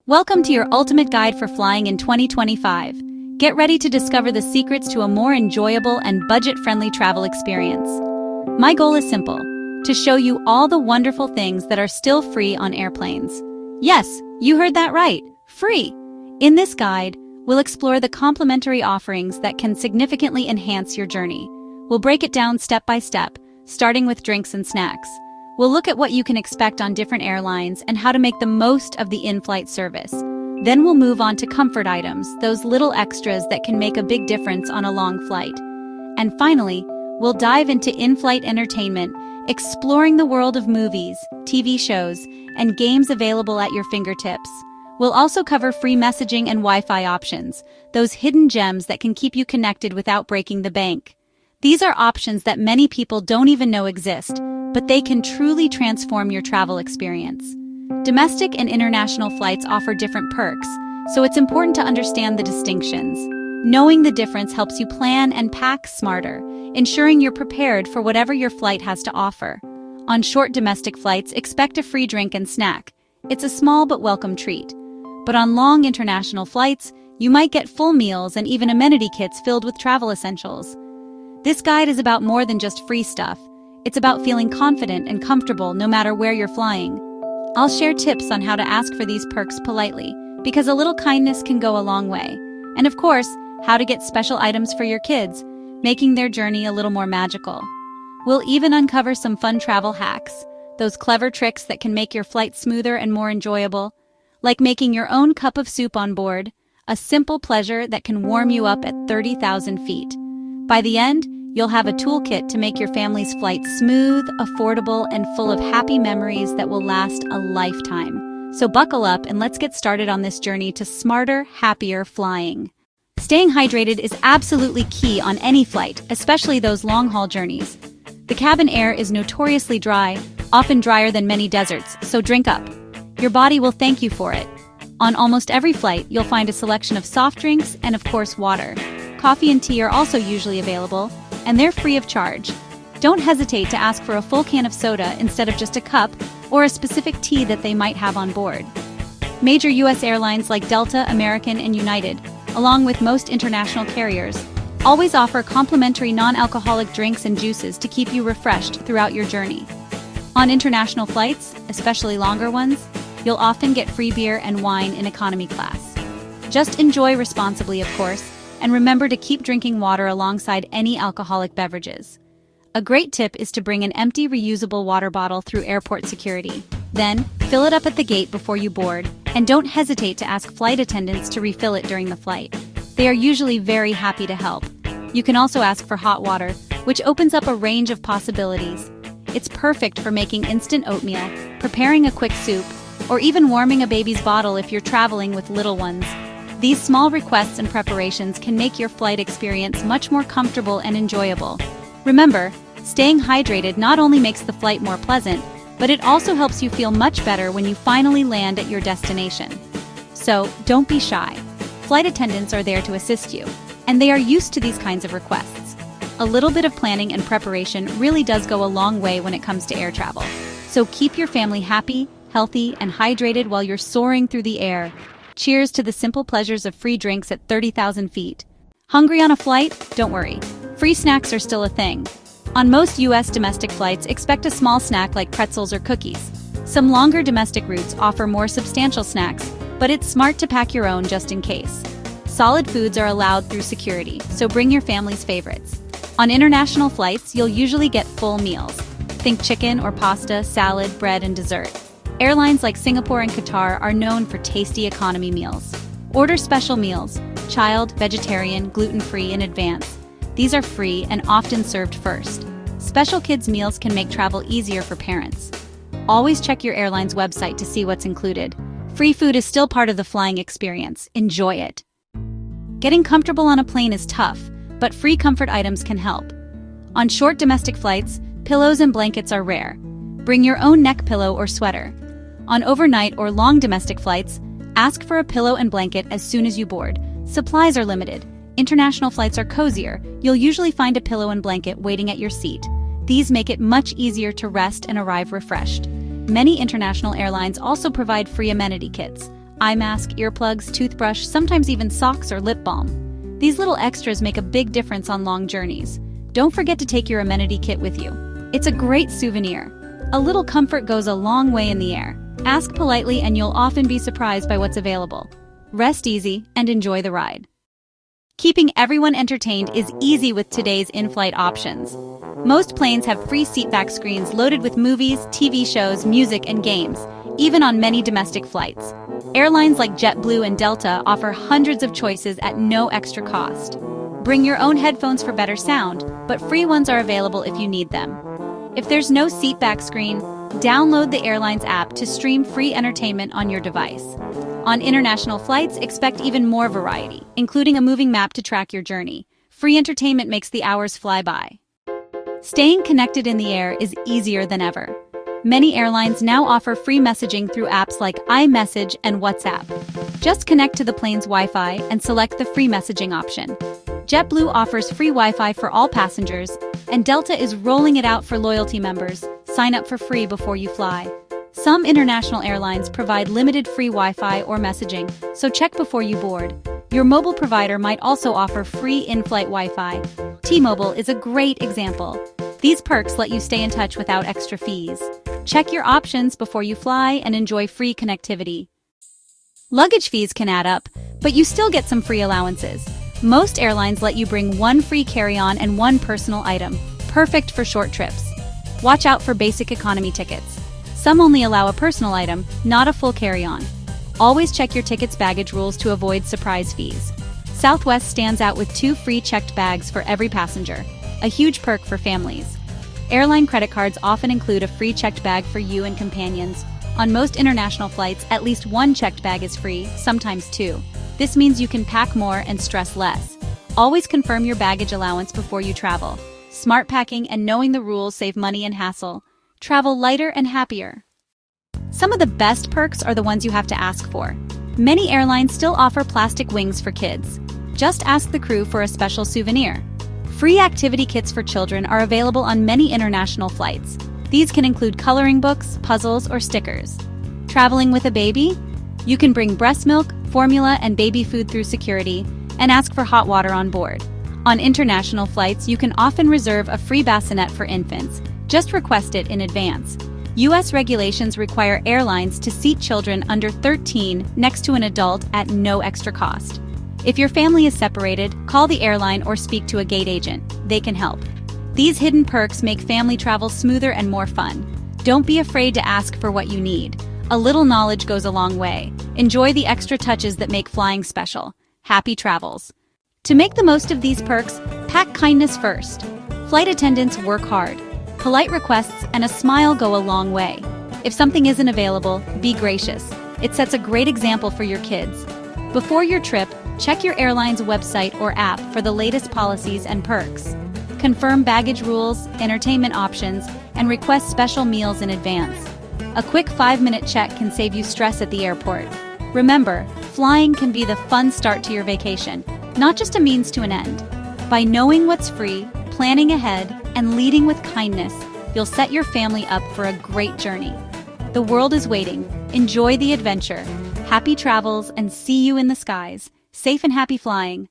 Welcome to your ultimate guide for flying in 2025. Get ready to discover the secrets to a more enjoyable and budget-friendly travel experience. My goal is simple: to show you all the wonderful things that are still free on airplanes. Yes, you heard that right, free! In this guide, we'll explore the complimentary offerings that can significantly enhance your journey. We'll break it down step by step, starting with drinks and snacks. We'll look at what you can expect on different airlines and how to make the most of the in-flight service. Then we'll move on to comfort items, those little extras that can make a big difference on a long flight. And finally, we'll dive into in-flight entertainment, exploring the world of movies, TV shows, and games available at your fingertips. We'll also cover free messaging and Wi-Fi options, those hidden gems that can keep you connected without breaking the bank. These are options that many people don't even know exist, but they can truly transform your travel experience. Domestic and international flights offer different perks, so it's important to understand the distinctions. Knowing the difference helps you plan and pack smarter, ensuring you're prepared for whatever your flight has to offer. On short domestic flights, expect a free drink and snack. It's a small but welcome treat. But on long international flights, you might get full meals and even amenity kits filled with travel essentials. This guide is about more than just free stuff. It's about feeling confident and comfortable no matter where you're flying. I'll share tips on how to ask for these perks politely, because a little kindness can go a long way. And of course, how to get special items for your kids, making their journey a little more magical. We'll even uncover some fun travel hacks, those clever tricks that can make your flight smoother and more enjoyable, like making your own cup of soup on board, a simple pleasure that can warm you up at 30,000 feet. By the end, you'll have a toolkit to make your family's flight smooth, affordable, and full of happy memories that will last a lifetime. So buckle up and let's get started on this journey to smarter, happier flying. Staying hydrated is absolutely key on any flight, especially those long-haul journeys. The cabin air is notoriously dry, often drier than many deserts, so drink up. Your body will thank you for it. On almost every flight, you'll find a selection of soft drinks and, of course, water. Coffee and tea are also usually available, and they're free of charge. Don't hesitate to ask for a full can of soda instead of just a cup or a specific tea that they might have on board. Major U.S. airlines like Delta, American, and United, along with most international carriers, always offer complimentary non-alcoholic drinks and juices to keep you refreshed throughout your journey. On international flights, especially longer ones, you'll often get free beer and wine in economy class. Just enjoy responsibly, of course, and remember to keep drinking water alongside any alcoholic beverages. A great tip is to bring an empty reusable water bottle through airport security. Then, fill it up at the gate before you board, and don't hesitate to ask flight attendants to refill it during the flight. They are usually very happy to help. You can also ask for hot water, which opens up a range of possibilities. It's perfect for making instant oatmeal, preparing a quick soup, or even warming a baby's bottle if you're traveling with little ones. These small requests and preparations can make your flight experience much more comfortable and enjoyable. Remember, staying hydrated not only makes the flight more pleasant, but it also helps you feel much better when you finally land at your destination. So, don't be shy. Flight attendants are there to assist you, and they are used to these kinds of requests. A little bit of planning and preparation really does go a long way when it comes to air travel. So keep your family happy, healthy, and hydrated while you're soaring through the air. Cheers to the simple pleasures of free drinks at 30,000 feet. Hungry on a flight? Don't worry. Free snacks are still a thing. On most U.S. domestic flights, expect a small snack like pretzels or cookies. Some longer domestic routes offer more substantial snacks, but it's smart to pack your own just in case. Solid foods are allowed through security, so bring your family's favorites. On international flights, you'll usually get full meals. Think chicken or pasta, salad, bread, and dessert. Airlines like Singapore and Qatar are known for tasty economy meals. Order special meals, child, vegetarian, gluten-free in advance. These are free and often served first. Special kids' meals can make travel easier for parents. Always check your airline's website to see what's included. Free food is still part of the flying experience. Enjoy it. Getting comfortable on a plane is tough, but free comfort items can help. On short domestic flights, pillows and blankets are rare. Bring your own neck pillow or sweater. On overnight or long domestic flights, ask for a pillow and blanket as soon as you board. Supplies are limited. International flights are cozier. You'll usually find a pillow and blanket waiting at your seat. These make it much easier to rest and arrive refreshed. Many international airlines also provide free amenity kits, eye mask, earplugs, toothbrush, sometimes even socks or lip balm. These little extras make a big difference on long journeys. Don't forget to take your amenity kit with you. It's a great souvenir. A little comfort goes a long way in the air. Ask politely and you'll often be surprised by what's available. Rest easy and enjoy the ride. Keeping everyone entertained is easy with today's in-flight options. Most planes have free seatback screens loaded with movies, TV shows, music, and games, even on many domestic flights. Airlines like JetBlue and Delta offer hundreds of choices at no extra cost. Bring your own headphones for better sound, but free ones are available if you need them. If there's no seatback screen, download the Airlines app to stream free entertainment on your device. On international flights, expect even more variety, including a moving map to track your journey. Free entertainment makes the hours fly by. Staying connected in the air is easier than ever. Many airlines now offer free messaging through apps like iMessage and WhatsApp. Just connect to the plane's Wi-Fi and select the free messaging option. JetBlue offers free Wi-Fi for all passengers, and Delta is rolling it out for loyalty members. Sign up for free before you fly. Some international airlines provide limited free Wi-Fi or messaging, so check before you board. Your mobile provider might also offer free in-flight Wi-Fi. T-Mobile is a great example. These perks let you stay in touch without extra fees. Check your options before you fly and enjoy free connectivity. Luggage fees can add up, but you still get some free allowances. Most airlines let you bring one free carry-on and one personal item, perfect for short trips. Watch out for basic economy tickets. Some only allow a personal item, not a full carry-on. Always check your ticket's baggage rules to avoid surprise fees. Southwest stands out with 2 free checked bags for every passenger, a huge perk for families. Airline credit cards often include a free checked bag for you and companions. On most international flights, at least 1 checked bag is free, sometimes 2. This means you can pack more and stress less. Always confirm your baggage allowance before you travel. Smart packing and knowing the rules save money and hassle. Travel lighter and happier. Some of the best perks are the ones you have to ask for. Many airlines still offer plastic wings for kids. Just ask the crew for a special souvenir. Free activity kits for children are available on many international flights. These can include coloring books, puzzles, or stickers. Traveling with a baby? You can bring breast milk, formula, and baby food through security, and ask for hot water on board. On international flights, you can often reserve a free bassinet for infants. Just request it in advance. U.S. regulations require airlines to seat children under 13 next to an adult at no extra cost. If your family is separated, call the airline or speak to a gate agent. They can help. These hidden perks make family travel smoother and more fun. Don't be afraid to ask for what you need. A little knowledge goes a long way. Enjoy the extra touches that make flying special. Happy travels. To make the most of these perks, pack kindness first. Flight attendants work hard. Polite requests and a smile go a long way. If something isn't available, be gracious. It sets a great example for your kids. Before your trip, check your airline's website or app for the latest policies and perks. Confirm baggage rules, entertainment options, and request special meals in advance. A quick 5-minute check can save you stress at the airport. Remember, flying can be the fun start to your vacation, not just a means to an end. By knowing what's free, planning ahead, and leading with kindness, you'll set your family up for a great journey. The world is waiting. Enjoy the adventure. Happy travels and see you in the skies. Safe and happy flying.